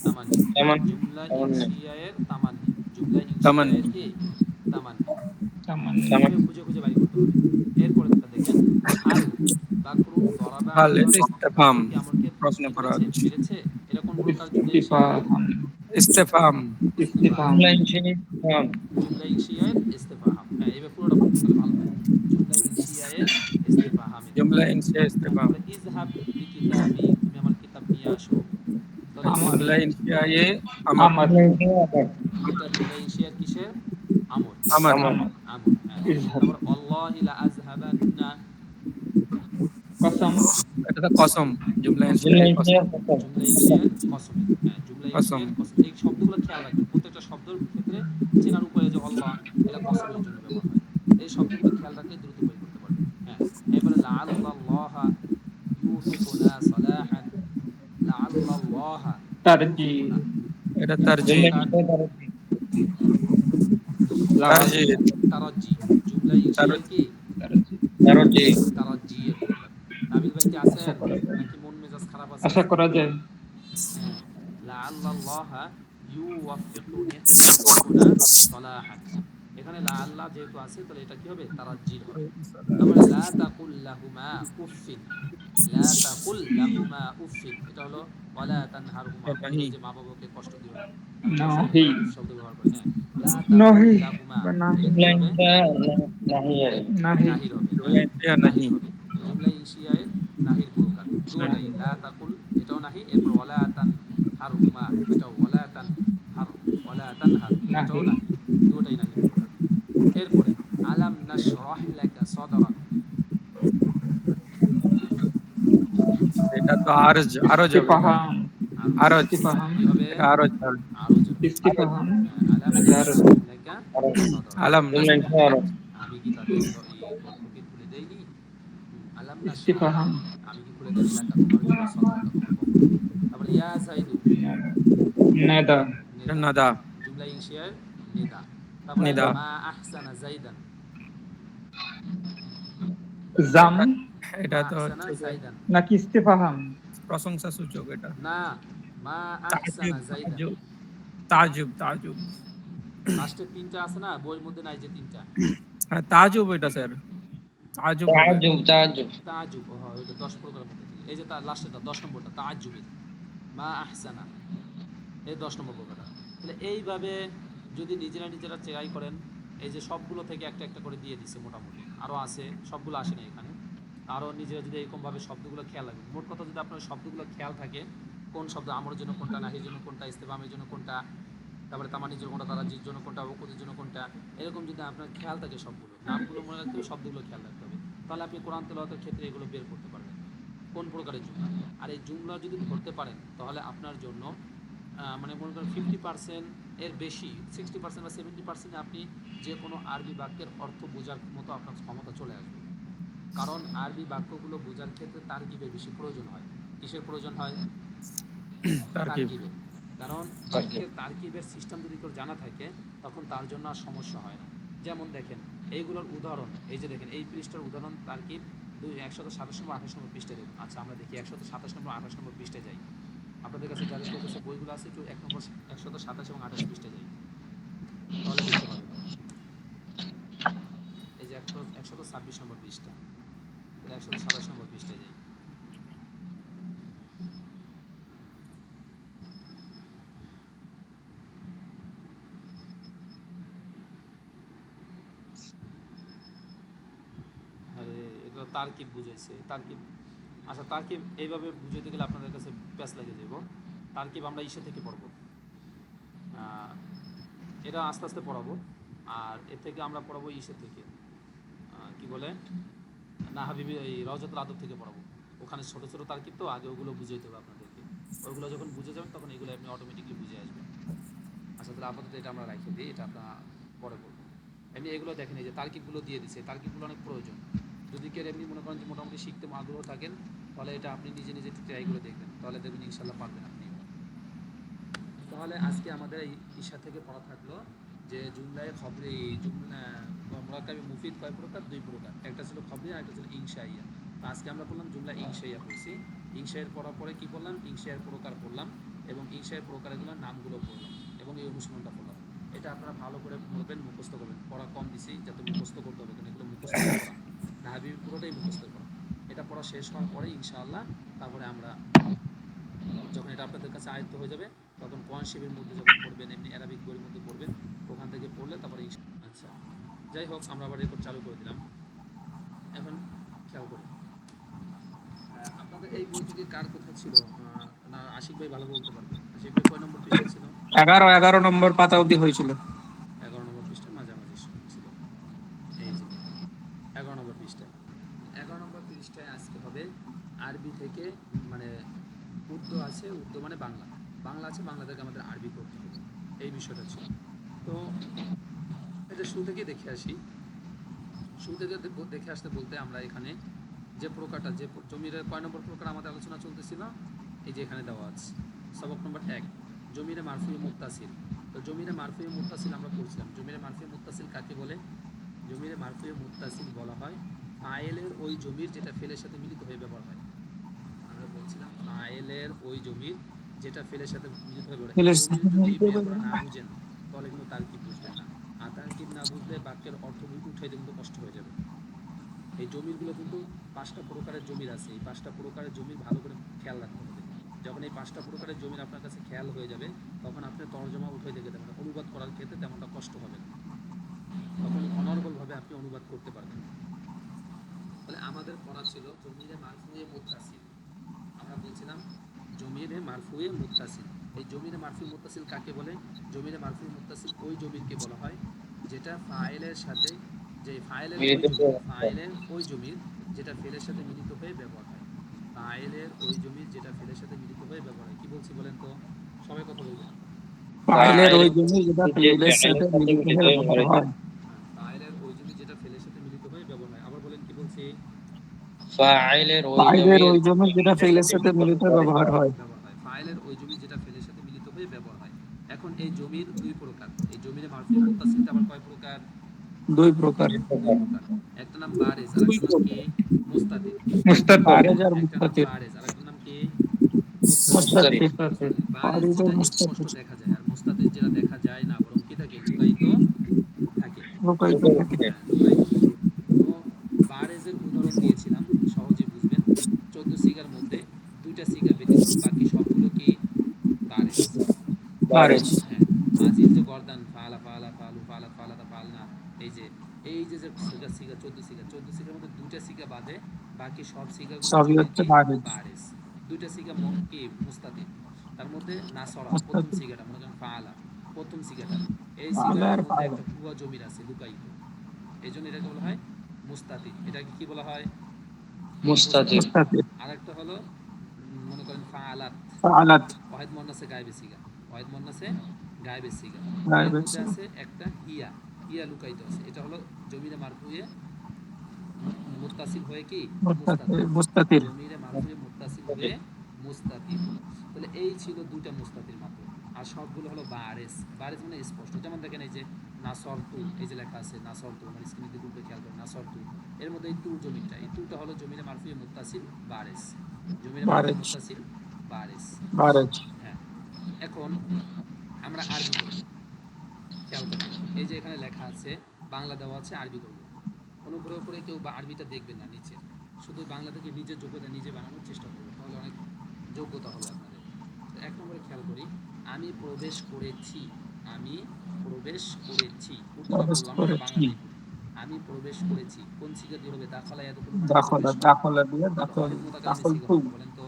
তামান্নি। তামান্নি, জুমলা তামান্নি, ইনশিয়ায়ের তামান্নি, জুমলা তামান্নি। ইনশিয়ায়ের কি? তামান্নি। তামান্নি, এইভাবে খুঁজে খুঁজে বাড়ি করতে হবে। এরপরে দেখেন হাল বাকরুন দরাবা হাল, আমরন, এটা ইস্তেফাম, বাকর কি আমরকে প্রশ্ন কি করা করেছে, হচ্ছে। মেরেছে? এটা কোন প্রকার জুমলা ইনশিয়ায়ের? ইস্তিফহাম, ইস্তেফাম, ইস্তেফাহাম। জুমলা ইনশিয়াম, জুমলা ইনশিয়ায়ের ইস্তেফাহাম। হ্যাঁ, এবার পুরোটা বলবেন তাহলে ভালো হয়। জুমলা ইনশিয়ায়ের ইস্তেফাহামের। জুমলা ইনশিয়া ইস্তেফাম, তাহলে ইযহাব বিকিতাবি, তুমি আমার কিতাব নিয়ে আসো। তাহলে আমার, জুমলা ইনশিয়া আমর, আমার, এটা জুমলা ইনশিয়ার কিসের? আমর। আমর, আমার, আমর, হ্যাঁ। ইজহাব, তারপর আল্লাহি লা আযহাবান্না, কসম, এটা তো কসম, জুমলা ইনশিয়া জুমলা কসম, ইনশিয়াম, জুমলা ইনশিয়ার কসমের, হ্যাঁ জুমলা কসম, ইনশিয়ার কসম। এই শব্দগুলো খেয়াল রাখবেন, প্রত্যেকটা শব্দের ক্ষেত্রে চেনার উপায় যে আল্লাহ এটা কসমের জন্য ব্যবহার হয়। এই শব্দগুলো খেয়াল রাখলে দ্রুত বের করতে পারবেন। হ্যাঁ, এবারে লাআল্লাল্লাহা ইউফিকুনা সালাহান, লাআল্লাল্লাহা তারজি, ইউফিকুনা, এটা এটা কোন তারজি, জুমলা প্রকার? ইনশিয়াম, তারজি, তারজি, তারাজ্জি, জুমলা ইনশিয়ার কি? তারজি, তারজি, তারাজ্জি এর প্রকার। নাবিল ভাই কি আশা আছেন করা যায়, নাকি মন মেজাজ খারাপ আছে আশা আজকে? করা যায়, হ্যাঁ, লাআল্লাল্লাহা ইউওয়াফিকুনা সালাহান, এখানে লাআল্লাহ যেহেতু আছে তাহলে এটা কি হবে? তারাজ্জির হবে। তারপরে লা তাকুল লাহুমা উফফিন, লা তাকুল লাহুমা উফফিন, এটা হলো ওয়ালা তানহারহুমা, নাহি, বলবে যে মা বাবাকে কষ্ট দিও না। আমি বড় সময় নাহি, তারা উফ শব্দ ব্যবহার করে। হ্যাঁ, লা তাকুল নহি, লাহুমা, বা এটা নাহি, কি জুমলা হবে? ইনশিয়াম, নাহি, নাহি, নাহির হবে, জুমলা হ্যাঁ ইনশিয়া নাহি, নাহির হবে। জুমলা ইনশিয়ায়ের নাহির প্রকার দুটোটাই, লা তাকুল এটাও নাহি, এরপর ওয়ালা তান হারহুমা এটাও ওয়ালা তান হার, ওয়ালা তানহার এটাও নাহি, নাহি, দুটোটাই নাহির প্রকার। এরপরে আলাম নাশরাহ লাকা সদরাক, এটা তো আরজ, আরজ হবে এটা, ইস্তিফহাম, আরজ, আরজ, ইস্তিফহাম, কি হবে? এটা আরজ, আরজ হবে। ইস্তিফহাম, আলাম নাজার, নাশরাহ লাকা সদরাক, আলাম জুমলা নাশরাহ, ইনশিয়াম, আমি কি তাদের এই গল্পকে খুলে দেইনি? আলাম নাশরাহ, ইস্তিফহাম, আমি কি খুলে দেইনি লাকা তোমার জন্য সদরাকা তোমার বক্ষকে। তারপরে ইয়া জাইদু, নাদা, এটা নেদা, নাদা, জুমলা ইনশিয়ার নেদা। তারপরে নিদা, মা আহসানা জাইদান, জাম, এটা, এটা মা তো আহসানা হচ্ছে যে জাইদান, নাকি ইস্তিফহাম, প্রশংসা সূচক, এটা না, মা তাজুব, আহসানা জাইদান। তাজুব, তাজুব, তাজুব, লাস্টে তিনটা আছে না, বইয়ের মধ্যে নাই যে তিনটা, হ্যাঁ তাজুব, এটা স্যার তাজুব হবে, তাআজ্জুব, তাআজ্জুব, তাজুব, হয় ওইটা 10 প্রকারের মধ্যে থেকে। এই যে তার লাস্টেটা 10 নম্বরটা তাজুবের, মা আহসানা, এই 10 নম্বর প্রকারটা। তাহলে এইভাবে যদি নিজেরা নিজেরা ট্রাই করেন, এই যে সবগুলো থেকে একটা একটা করে দিয়ে দিছে মোটামুটি, আরও আছে, সবগুলো আসে না এখানে। আরও নিজেরা যদি এরকমভাবে শব্দগুলো খেয়াল রাখবেন, মোট কথা যদি আপনার শব্দগুলো খেয়াল থাকে, কোন শব্দ আমরের জন্য কোনটা, নাহির জন্য কোনটা, ইস্তেফহামের জন্য কোনটা, তারপরে তামানির জন্য কোনটা, তারাজ্জির জন্য কোনটা, ওকুদের জন্য কোনটা, এরকম যদি আপনার খেয়াল থাকে সবগুলো নামগুলো মনে রাখতে হবে, শব্দগুলো খেয়াল রাখতে হবে, তাহলে আপনি কোরআন তেলাওয়াতের ক্ষেত্রে এগুলো বের করতে পারবেন কোন প্রকারের জুমলা। আর এই জুমলা যদি ধরতে পারেন তাহলে আপনার জন্য মানে মনে করেন 50% এর বেশি, 60% বা 70% আপনি যে কোনো আরবি বাক্যের অর্থ বোঝার মতো আপনার ক্ষমতা চলে আসবে। কারণ আরবি বাক্যগুলো বোঝার ক্ষেত্রে তারকিবের বেশি প্রয়োজন হয়। কিসের প্রয়োজন হয়? তারকিব, তারকিবের। কারণ বাক্যের তারকিবের সিস্টেম যদি কেউ জানা থাকে তখন তার জন্য আর সমস্যা হয় না। যেমন দেখেন এইগুলোর উদাহরণ, এই যে দেখেন এই পৃষ্ঠার উদাহরণ তারকিব 127 নম্বর 28 নম্বর পৃষ্ঠায় দেখুন। আচ্ছা আমরা দেখি 127 নম্বর 28 নম্বর পৃষ্ঠায় যাই। আপনাদের কাছে যাদের কাছে বইগুলো আছে একটু 1 নম্বর 127 এবং 28 পৃষ্ঠায় যাই, তাহলে দেখতে পাবেন। এই যে 126 নম্বর পৃষ্ঠা, 127 নম্বর পৃষ্ঠায় যাই। আরে এগুলো তারকিব বুঝাইছে, তারকিব। আচ্ছা তারকিব এইভাবে বুঝাইতে গেলে আপনাদের কাছে প্যাচ লেগে যাব। তারকিব আমরা ইসে থেকে পড়বো, এটা আস্তে আস্তে পড়াবো। আর এর থেকে আমরা পড়াবো ইসে থেকে, কি বলে না হাবিবি এই রওজাতুল আদব থেকে পড়াবো। ওখানে ছোট ছোট তারকিব তো আগে ওগুলো বুঝে দিতে হবে আপনাদেরকে। ওইগুলো যখন বুঝে যাবেন তখন এগুলো আপনি অটোমেটিকলি বুঝে আসবেন। আচ্ছা তাহলে আপাতত এটা আমরা রাখি দিই, এটা আপনার পরে করবো। এমনি এগুলো দেখেন, এই যে তারকিবগুলো দিয়ে দিচ্ছে, তারকিবগুলো অনেক প্রয়োজন। যদি কেউ এমনি মনে করেন যে মোটামুটি শিখতে আগ্রহ থাকেন, তাহলে এটা আপনি নিজে নিজে ট্রাই করে দেখবেন, তাহলে দেখবেন ইনশাল্লাহ পারবেন আপনি। তাহলে আজকে আমাদের এই ঈশা থেকে পড়া থাকলো যে জুমলায় খবরি জুমলা মোরাক্কাবি মুফিদ কয় প্রকার, দুই প্রকার, একটা ছিল খবরি আর একটা ছিল ইনশাইয়া। তো আজকে আমরা বললাম জুমলা ইনশাইয়া পড়ছি। ইনশাইয়ের পড়ার পরে কী করলাম, ইনশাইয়ের প্রকার পড়লাম এবং ইনশাইয়ের প্রকারগুলোর নামগুলো পড়লাম এবং এই অনুশীলনটা করলাম। এটা আপনারা ভালো করে পড়বেন, মুখস্থ করবেন। পড়া কম দিছি যাতে মুখস্থ করতে হবে, কারণ এগুলো মুখস্থ করা না, হাবি পুরোটাই মুখস্থ করা। এটা পড়া শেষ হওয়ার পরে ইনশাআল্লাহ তারপরে আমরা যখন এটা আপনাদের কাছে আয়ত্ত হয়ে যাবে তখন কোরআন শিবের মধ্যে যখন পড়বেন, এমনি অ্যারাবিক বইয়ের মধ্যে পড়বেন, ওখান থেকে পড়লে তারপরে আচ্ছা যাই হোক আমরা আবার রেকর্ড চালু করে দিলাম। এখন খেয়াল করি আপনাদের এই বই থেকে কার কথা ছিল না, আশিক ভাই ভালো বলতে পারবে। আশিক ভাই কয় নম্বর পৃষ্ঠা ছিল? 11 নম্বর পাতা অবধি হয়েছিল। 11 নম্বর পৃষ্ঠা মাঝামাঝি ছিল। এই যে 11 নম্বর পৃষ্ঠা, 11 নম্বর পৃষ্ঠায় আজকে হবে আরবি থেকে, মানে উর্দু আছে, উর্দু মানে বাংলা, বাংলা আছে, বাংলা থেকে আমাদের আরবি করতে হবে, এই বিষয়টা ছিল। তো এটা শুরু থেকে দেখে আসি। শুরু থেকে দেখে আসতে বলতে আমরা এখানে যে প্রকারটা, যে জমির কয় নম্বর প্রকার আমাদের আলোচনা চলতেছিল, এই যে এখানে দেওয়া আছে সবক নম্বর 1, জমিরে মারফুই মুত্তাসিল। তো জমিরে মারফুই মুত্তাসিল আমরা পড়ছিলাম। জমিরে মারফুই মুত্তাসিল কাকে বলে? জমিরে মারফুই মুত্তাসিল বলা হয় ফাইলের ওই জমির যেটা ফেলের সাথে মিলিত হয়ে ব্যবহার হয়। আমরা বলছিলাম ফাইলের ওই জমির যেটা ফেলের সাথে মিলিত হয়ে ব্যবহার হয়। এই জমির যদি আপনারা না বুঝেন তাহলে কিন্তু তারকিব বুঝবেন না, আর তারকিব না বুঝলে বাক্যের অর্থ উঠাইতে কিন্তু কষ্ট হয়ে যাবে। এই জমিরগুলো কিন্তু 5টা প্রকারের জমির আছে, এই 5টা প্রকারের জমির ভালো করে খেয়াল রাখতে হবে। যখন এই 5টা প্রকারের জমির আপনার কাছে খেয়াল হয়ে যাবে তখন আপনি তর্জমা উঠে দেখে দেবেন, অনুবাদ করার ক্ষেত্রে তেমনটা কষ্ট হবে না, তখন অনর্গলভাবে আপনি অনুবাদ করতে পারবেন। তাহলে আমাদের পড়া ছিল জমিরে মারফুয়ে মুত্তাসিল। আমরা বলছিলাম জমিরে মারফুয়ে মুত্তাসিল। এই জমিরে মারফুয়ে মুত্তাসিল কাকে বলে? জমিরে মারফুয়ে মুত্তাসিল ওই জমিরকে বলা হয় যেটা ফাইলের সাথে, যে ফাইলের ওই জমির যেটা ফেলের সাথে মিলিত হয়ে ব্যবহার হয়। ফাইলের ওই জমির যেটা ফেলের সাথে মিলিত হয়ে ব্যবহার হয়। কি বলছি বলেন তো, সবাই কথা বলবেন। ফাইলের ওই জমি যেটা ফেলের সাথে মিলিত হয়ে ব্যবহার হয়। ফাইলের ওই জমি যেটা ফেলের সাথে মিলিত হয়ে ব্যবহার হয়। আবার বলেন কি বলছি? ফাইলের ওই জমি যেটা ফেলের সাথে মিলিত হয়ে ব্যবহার হয়। ফাইলের ওই জমি যেটা ফেলের সাথে মিলিত হয়ে ব্যবহার হয়। এখন এই জমির দুই প্রকার। এই জমির মারফুই মুত্তাসিলটা আবার কয় প্রকার? দুই প্রকার। একটা নাম বারিজ আর একটা নাম কি? মুস্তাতির। বারেজ আর একটা নাম মুস্তাতির। বারিজ আর একটা নাম কি? মুস্তাতির। বারিজ যেটা স্পষ্ট দেখা যায়, আর মুস্তাতির যেটা দেখা যায় না, বরং কি থাকে, লুকায়িত থাকে। লুকায়িত থাকে। লুকায়িত থাকে। তো বারেজের উদাহরণ দিয়েছিলাম, সহজে বুঝবেন। 14 সিগার মধ্যে 2টা সিগা ব্যতীত বাকি সবগুলো কি বারেজ। বারেজ। হ্যাঁ, আজিজ যে গর্দান ফালা ফালা ফালু ফালা ফালাদা ফালনা, এই যে যে সিগা সিগা 14 সিগার মধ্যে 2টা সিগা বাদে বাকি সব সিগাগুলো সবই জমির হচ্ছে কি বারেজ। বারেজ। 2টা সিগা কি মুস্তাতির। তার মধ্যে নাসরা প্রথম মুস্তাতির। সিগাটা, মনে করেন ফালা প্রথম সিগাটা, এই ফালা সিগাটার আর মধ্যে ফালা। একটা পুয়া জমির আছে লুকায়িত, এই জন্য এটাকে বলা হয় মুস্তাতির। এটাকে কি বলা হয়? মুস্তাতির। মুস্তাতির। আরেকটা হলো মনে করেন ফালাত, ফালাত। ওয়াহিদ মুন্নাসে গায়েবে সিগা, ওয়াহিদ মুন্নাসে গায়েবে সিগা। এর গায়েবের মধ্যে সিগা। আছে একটা হিয়া, হিয়া লুকায়িত আছে। এটা হলো জমিরে মারফুয়ে মুত্তাসিল হয়ে কি মুস্তাতির। মুস্তাতির। জমিরে মারফুয়ে মুত্তাসিল হয়ে মুস্তাতির। তাহলে এই ছিল 2টা মুস্তাতির মাত্র, আর সবগুলো হলো বারেস। বারেস মানে স্পষ্ট। যেমন দেখেন এই যে নাসরতু, এই যে লেখা আছে নাসরতু, আমার স্ক্রিনে দিকে উপরে খেয়াল করেন নাসরতু, এর মধ্যে এই তু জমিটা, এই তুটা হলো জমিরে মারফুয়ে মুত্তাসিল বারেস। জমিরে মারফুয়ে বারেজ। মুত্তাসিল বারেস। বারেজ। হ্যাঁ, এখন আমরা আরবি করব। খেয়াল করেন এই যে এখানে লেখা আছে বাংলা দেওয়া আছে, আরবি করব। অনুগ্রহ করে কেউ আরবিটা দেখবেন না নিচে, শুধু বাংলা থেকে নিজের যোগ্যতা নিজে বানানোর চেষ্টা করবেন, তাহলে অনেক যোগ্যতা হবে আপনাদের। তো 1 নম্বরে খেয়াল করি, আমি প্রবেশ করেছি। আমি প্রবেশ করেছি, উর্দুটা প্রবেশ বললাম না, আমরা করেছি। বাংলাতেই বলি। আমি প্রবেশ করেছি কোন সিগা দিয়ে হবে? দাখালা ইয়াদখুলু মানে দাখলা। প্রবেশ করা। দাখলা দিয়ে তো দাখল। ওয়াহিদ মুতাকাল্লিমের দাখল সিগা টু। হবে, বলেন তো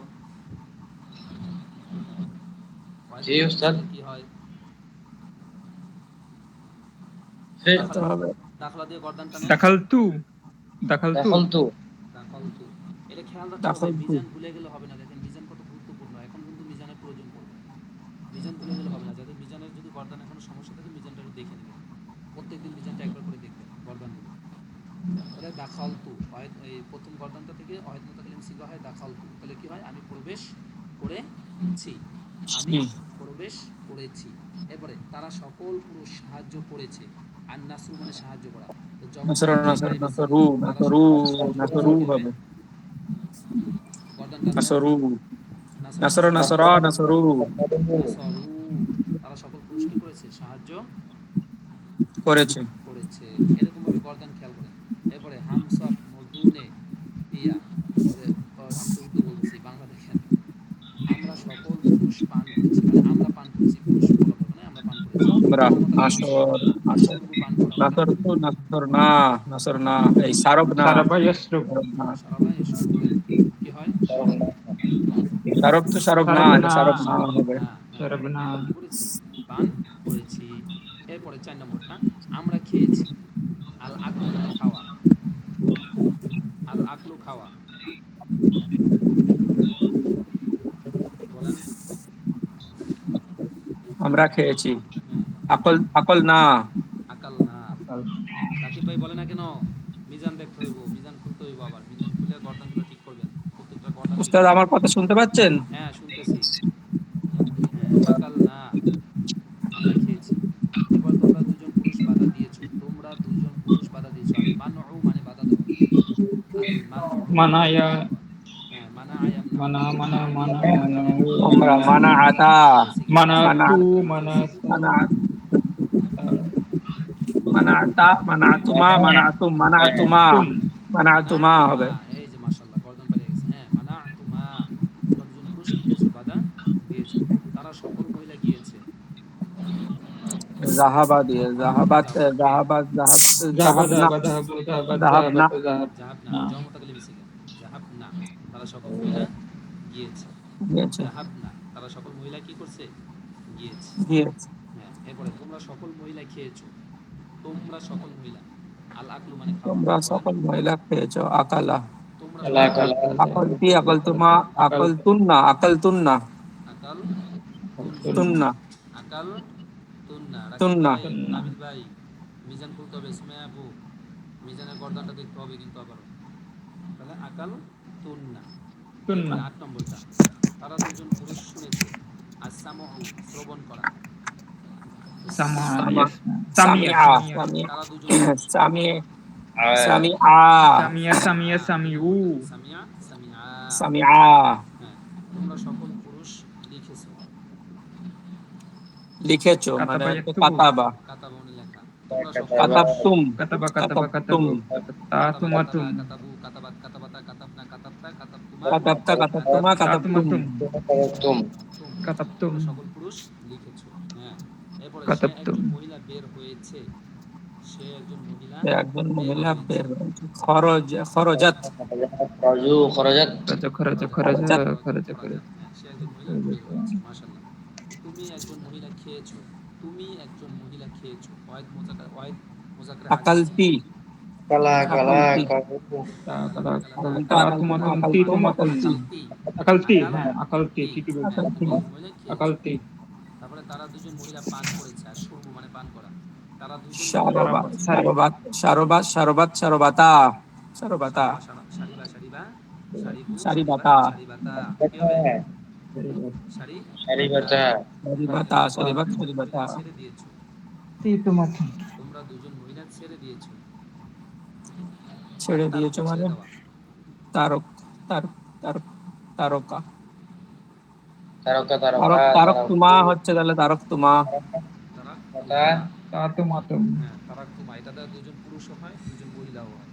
ওয়াহিদ মুতাকাল্লিমের সিগা কি হয়? দাখলা, হবে দাখলা দিয়ে গর্দান টানেন। দাখালতু দাখালতু এটা খেয়াল রাখতে হবে, দাখালতু মিজান ভুলে গেলে হবে না। দেখেন মিজান কত গুরুত্বপূর্ণ, এখন কিন্তু মিজানের প্রয়োজন পড়বে। মিজান ভুলে গেলে হবে না, যাদের মিজানের যদি গর্দান এখনো সমস্যা থাকে মিজানটা একটু দেখে নেবেন, প্রত্যেকদিন মিজানটা একবার করে দেখবেন গর্দানগুলো। তাহলে দাখালতু এই প্রথম গর্দানটা থেকে অহেদ মুতাকাল্লিম সিগা হয় দাখালতু, তাহলে কি হয়, আমি প্রবেশ করেছি, আমি প্রবেশ করেছি। এরপরে তারা সকল পুরুষ সাহায্য করেছে, আর নাসরু মানে সাহায্য করা। তো জমক নাসর তাকলিম নাসর গায়েবে নাসরু সিগা, তারা নাসরু সকল সাহায্য করেছে নাসরু কি হবে, হবে গর্দান কার হয়, নাসরু নাসরা নাসর নাসরা নাসরা নাসরু নাসরু, তারা সকল পুরুষ কি করেছে, সাহায্য করেছে। করেছে। এরকমভাবে গর্দান খেয়াল করেন। এরপরে হামসফ মধুনে ইয়া, আমি তো উর্দু বলতেছি, বাংলা দেখেন। আমরা সকল পুরুষ পান করেছি, মানে আমরা পান করেছি, পুরুষ বলা দরকার নয়, আমরা পান করেছি। আমরা জমতা কালিম নাসর নাসর শুরবু পান করা, মানে নাসর তো নাসর না নাসর না এই সারব না সারাবা ইয়াসরুব। সারব না সারাবা এসব তাহলে কি হয়, সারব সারব তো সারব না, এটা সারাবনা সারব না সারব হবে। না, হ্যাঁ সারাবনা আমরা কি করেছি, পান করেছি। এরপরে 4 নম্বরটা, আমরা খেয়েছি। আল আকলু মানে খাওয়া, আল আকলু খাওয়া, বলেন। আমরা খেয়েছি। হ্যাঁ, আকল আকল না আকাল না। রাকিব ভাই বলে না কেন, মিজান দেখতে হইব, মিজান খুলতে হইব, আবার মিজান খুলে গর্দানগুলো ঠিক করবেন, প্রত্যেকটা গর্দান ঠিক উস্তাদ করবেন। আমার কথা শুনতে পাচ্ছেন? হ্যাঁ শুনতেছি, হ্যাঁ আকাল না, আমরা খেয়েছি। এরপর তোমরা দুজন পুরুষ বাধা দিয়েছো, তোমরা দুজন পুরুষ বাধা দিয়েছো। আল মানউ মানে বাধা দেওয়া, আল মানউ মানে মানায়া বাধা দেওয়া। হ্যাঁ মানা আয়ামনাউ, মানা মানা মানা মানা মানে মানা তোমরা মানা আতা গিয়েছে, গিয়েছে মানা মানাতু গিয়েছে, মানাতু মানা মানা আতা মানা তুমা মানা তুম মানা তুমা তুম মানা মানা তুমা তুমা, হবে। এই যে মাশাআল্লাহ গর্দান পেরে গেছে। হ্যাঁ মানা তুমা, তোমরা দুজন পুরুষ কি দিয়েছো, বাধা দিয়েছো। তারা সকল মহিলা গিয়েছে, জাহাবা দিয়ে জাহাবাত যাও কে, জাহাবাত জাহাব জাহাব যাহাবা না যাহাবা যাহাবু যাহাবা জাহাব না যাহাবাতু যাহাব জাহাব না, না জমতা কালিমে সিগা, জাহাব না, তারা সকল মহিলা গিয়েছে। দিয়েছে জাহাব না, তারা সকল মহিলা কি করছে, গিয়েছে। দিয়েছে। হ্যাঁ এরপরে তোমরা সকল মহিলা খেয়েছো, তোমরা সকল মহিলা, আল আকলু মানে খাওয়া, তোমরা বলেন। সকল মহিলা খেয়েছো। আকালা তোমরা কালা সকল কালা মহিলা, আকলতি আকল তুমা আকাল আকল তুন্না আকল তুন্না আকাল তুন্না, তুন্না তুন্না আকাল তুন্না। রাকিব তুন্না ভাই, তুন্না নাবিল ভাই, মিজান খুলতে হবে, সুমাইয়া আপু মিজানের গর্দানটা দেখতে হবে কিন্তু আবার। তাহলে আকাল তুন্না। তুন্না এরপরে 8 নম্বরটা, তারা দুজন পুরুষ শুনেছে, আর সামহু শ্রবণ করা, সামা সামা ইয়াসনা সামিয়া সামিয়া সামিয়া সামিয়া তারা দুজন পুরুষ সামি সামিআ সামিয়া সামিয়া সামিউ সামিয়া সামিয়া। সামিআ হ্যাঁ তোমরা সকল পুরুষ লিখেছো, লিখেছো মানে কাতাবা হচ্ছে ইয়াকতুবু কাতাবা কাতাবনে লেখা, তোমরা সকল পুরুষ, কাতাবতুম কাতাবা কাতাবা কাতাবতুম কাতাবু কাতাবতা কাতাবা কাতাবা তুমাতুম কাতাবু কাতাবাত কাতাবাতা কাতাবনা কাতাবতা কাতাবতুমা কাতাবতা কাতাবতুমা কাতাবতুম, কাতাবতুম তাতুমাতুম তুম, কাতাবতুম তোমরা সকল পুরুষ লিখেছো। হ্যাঁ এরপরে সে কাতাবতুম একজন মহিলা বের হয়েছে, সে একজন মহিলা একজন বের মহিলা হয়েছে, বের হয়েছে। খরজাত খরাজা খরাজা খরাজাত খরাজা খরজাত খরাজা খরাজা খরাজাত, হ্যাঁ সে একজন মহিলা বের হয়েছে, মাশাআল্লাহ। তুমি একজন মহিলা খেয়েছো, তুমি একজন মহিলা খেয়েছো, ওয়াহিদ মুজাক্কারে হাজির সিগা। আকালতি আকালতি তা কালা কালা কালা না, কালা তা আকালতা তুমাতুম তি আকালতুম তুমাতুম আকালতি আকালতি, আকালতি আকাল হ্যাঁ আকালতি তি, ঠিকই হ্যাঁ বলছেন আকালতি তুমি এক মহিলা খেয়েছো। আকালতি তারপরে তারা দুজন মহিলা পান করেছে, আর শুরবু মানে পান করা, তারা দুজন মহিলা পান সারা শারবাত করেছে। সারি শারবাত শারবাত শারবাত শারবাতা শারবাতা সারাবা সারিবা সারিবা, সারিবু সারিবা শারিবাতা সারিবাতা, কি হবে, সারি বাতা। তারা শারিবাতা দুজন শারিবাত মহিলা শারিবাতা ছেড়ে দিয়েছো, তি তুমাতুম তোমরা দুজন মহিলা ছেড়ে দিয়েছো। ছেড়ে দিয়েছো তারকা ছেড়ে মানে দেওয়া, তারক তারক তারক তারকা তারক তারক তুমা হচ্ছে তাহলে তারক তুমা তারা তুমা, তা তুমাতুম হ্যাঁ তারা তুমা, এটা দ্বারা দুজন পুরুষও হয় দুজন মহিলাও হয়।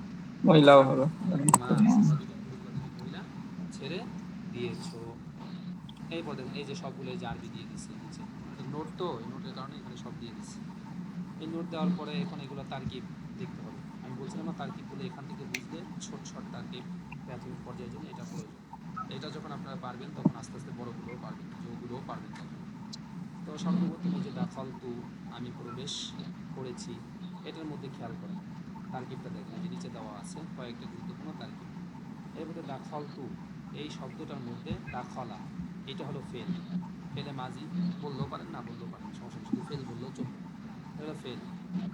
মহিলাও তারা হবে। তুমা, তুমা তোমরা দুজন পুরুষ বা দুজন মহিলা ছেড়ে দিয়েছো। এরপর দেখেন এই যে সবগুলো এই যে আরবি দিয়ে দিচ্ছে নিচে, এটা নোট, তো এই নোটের কারণে এখানে সব দিয়ে দিচ্ছে। এই নোট দেওয়ার পরে এখন এগুলো তারকিব দেখতে হবে। আমি বলছিলাম না তারকিবগুলো এখান থেকে বুঝলে ছোট ছোট তারকিব প্রাথমিক পর্যায়ের জন্য এটা প্রয়োজন। এটা যখন আপনারা পারবেন তখন আস্তে আস্তে বড়গুলোও পারবেন, যেগুলোও পারবেন তখন। তো সর্বপ্রথম এই যে দাখালতু, আমি প্রবেশ করেছি, এটার মধ্যে খেয়াল করেন তারকিবটা দেখেন, যে নিচে দেওয়া আছে কয়েকটা গুরুত্বপূর্ণ তারকিব। এরপরে দাখলতু, এই শব্দটার মধ্যে দাখলা, এটা হলো ফেল। ফেলে মাজি বললেও পারেন, না বললেও পারেন, সমস্যা নেই, শুধু ফেল বললেও চলবে। এটা হলো ফেল।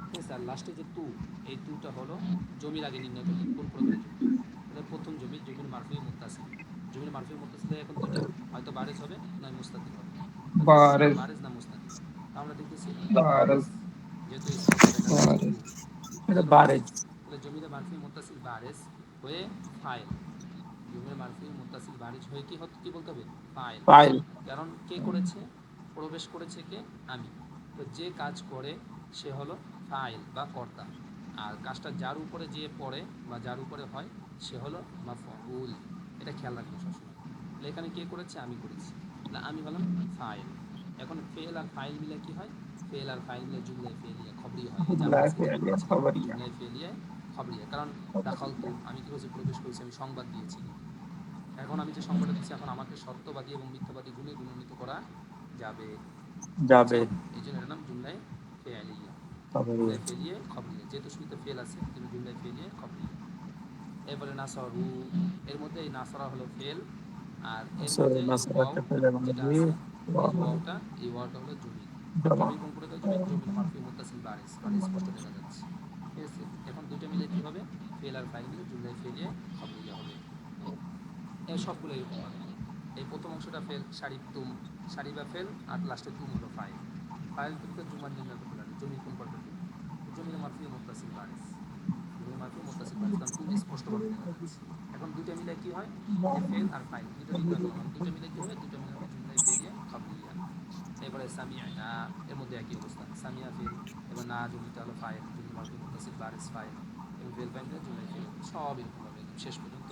ঠিক আছে, আর লাস্টে যে তু, এই তুটা হলো জমির আগে নির্ণয় করলেন কোন প্রকারের জমি। এটা প্রথম জমি, জমির মারফি মুত্তাসিল। জমির মারফি মুত্তাসিলে এখন দুইটা, হয়তো বারেজ হবে নয় মুস্তাতিল হবে। তো দেখতেছি বারেজ বারেজ না মুস্তাতিল। আমরা দেখতেছি বারেজ বারেজ, যেহেতু স্পষ্ট দেখা যাচ্ছে তু। বারেজ। এটা তাহলে বারেজ, বারেজ। তাহলে জমির মারফি মুত্তাসিল বারেজ হয়ে ফাইল। জমির মারফি মুত্তাসিল বারেজ হয়ে কি কি বলতে হবে? ফাইল। ফাইল। কারণ কে করেছে? প্রবেশ করেছে কে? আমি। তো যে কাজ করে সে হলো ফাইল বা কর্তা, আর কাজটা যার উপরে যে পড়ে বা যার উপরে হয় সে হলো মাফউল। এটা খেয়াল রাখবেন সবসময়। তাহলে এখানে কে করেছে? আমি করেছি, না আমি হলাম ফাইল। এখন ফেল আর ফাইল মিলে কি হয়? ফেল আর ফাইল মিলে জুমলায় ফেলিয়া খবরিয়া হয়। এই যে আমরা আজকে যেটা করেছি খবরিয়া। জুমলায় ফেলিয়া খবরিয়া। কারণ দাখালতু, আমি কি করছি? প্রবেশ করেছি, আমি সংবাদ দিয়েছি। এখন আমি যে সংবাদটা দিচ্ছি, এখন আমাকে সত্যবাদী এবং মিথ্যাবাদী গুণে গুণান্বিত করা যাবে। যাবে। বুঝছেন? এই জন্য এটার নাম জুমলায় ফেলিয়া। খবরিয়া। জুমলায় ফেলিয়ে খবরিয়া, যেহেতু শুরুতে ফেল আছে কিন্তু জুমলায় ফেলিয়ে খবরিয়া। এরপরে নাসরু, এর মধ্যে এই নাসরা হলো ফেল, আর এর সরি, মাঝে এই ওয়াও নাসরাতে ফেলে যেটা মাঝি। আছে, এই যে ওয়াওটা, এই ওয়াওটা হলো জমি। জমা। জমি কোন প্রকার জমি? জমির মারফি মুত্তাসিল বারিস, মানে স্পষ্ট দেখা যাচ্ছে। ঠিক আছে, এখন দুইটা মিলে কি হবে? ফেল আর ফাইল মিলে জুমলায় ফেলিয়ে খবরিয়া হবে। এই সবগুলো এরকম ভাবে। এই প্রথম অংশটা ফেল, সারি তুম, সারি বা ফেল, আর লাস্টে তুম হলো ফাইল। ফাইল থেকে জুমার নির্ণয় করতে পারে জমি কোন প্রকার জমি। জমির মারফি মুত্তাসিল বারিস, জমির মারফি মুত্তাসিল বারিস, কারণ তুম স্পষ্টভাবে দেখা যাচ্ছে। এখন দুইটা মিলে কি হয়? এই যে ফেল আর ফাইল দুইটা নির্ণয় করলাম, দুইটা মিলে কি হবে? দুইটা মিলে হবে জুমলায় ফেলিয়া খবরিয়া। এরপরে সামিয়া, এর মধ্যে একই অবস্থা, সামিয়া ফেল, এবার না জমিটা হলো ফাইল, জমির মারফি মুত্তাসিল বারিস ফাইল, এবং ফেল ফাইল মিলে জুমলায় ফেল, সব এরকমভাবে একদম শেষ পর্যন্ত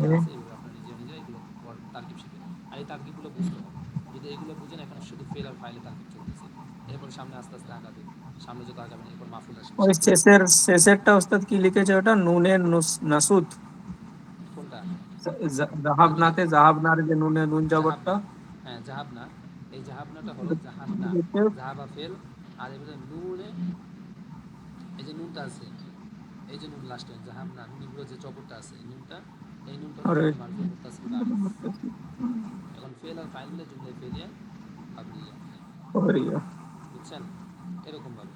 যা আছে এইভাবে আপনার নিজেরা এগুলো তার্কিব শিখেন। আর এই তার্কিবগুলো বুঝতে হবে। যদি এগুলো বুঝেন, এখন শুধু ফেল আর ফাইলে তার্কিব চলতেছে। এরপরে সামনে আস্তে আস্তে আগাবে, সামনে যত আগাবেন এরপর মাহফুল আসবে, ওই সাথে শেষেরটা ওস্তাদ কি লিখেছে? ওটা নুনে নাসুদ। কোনটা? ওই যে জাহাবনাতে জাহাবনার যে নুনে নুন জবরটা। জাহাবনা, হ্যাঁ জাহাবনা। এই জাহাবনাটা হলো জাহাবনা, জাহাবা ফেল, আর এবারে নুনে, এই যে নুনটা আছে, এই যে নুন লাস্টে জাহাবনা, নুনগুলো যে জবরটা আছে, এই নুনটা, এই নুনটা হলো আরে জমির মারফি মুত্তাসিল বারিস। এখন ফেল আর ফাইল মিলে জুমলায় ফেলিয়া খবরিয়া। খবরিয়া। বুঝছেন? এরকমভাবে,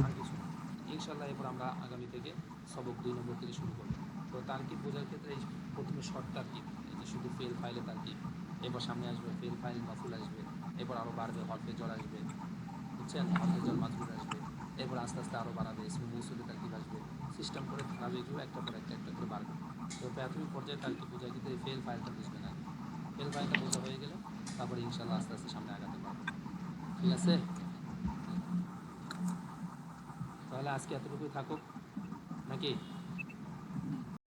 আর কিছু না। ইনশাল্লাহ এরপর আমরা আগামী থেকে সবক 2 নম্বর থেকে শুরু করব। তো তারকিব বোঝার ক্ষেত্রে এই প্রথমে শর্ট তারকিব, এই যে শুধু ফেল ফাইলে তারকিব, এরপর সামনে আসবে ফেল ফাইল মাফুল আসবে, এরপর আরও বাড়বে, হরফে জ্বর আসবে। বুঝছেন? হরফে জ্বর মাজরুর আসবে, এরপর আস্তে আস্তে আরও বাড়াবে, ইসমে মৌসুলে তারকিব আসবে। সিস্টেম করে ধারাবাহিকভাবে একটা পর একটা একটা করে বাড়বে। তো প্রাথমিক পর্যায়ে তারকিব বোঝায় কিন্তু এই ফেল ফাইলটা বুঝবে না। ফেল ফাইলটা বোঝা হয়ে গেলে তারপরে ইনশাল্লাহ আস্তে আস্তে সামনে আগাতে পারবো। ঠিক আছে, তাহলে আজকে এতটুকুই থাকুক নাকি?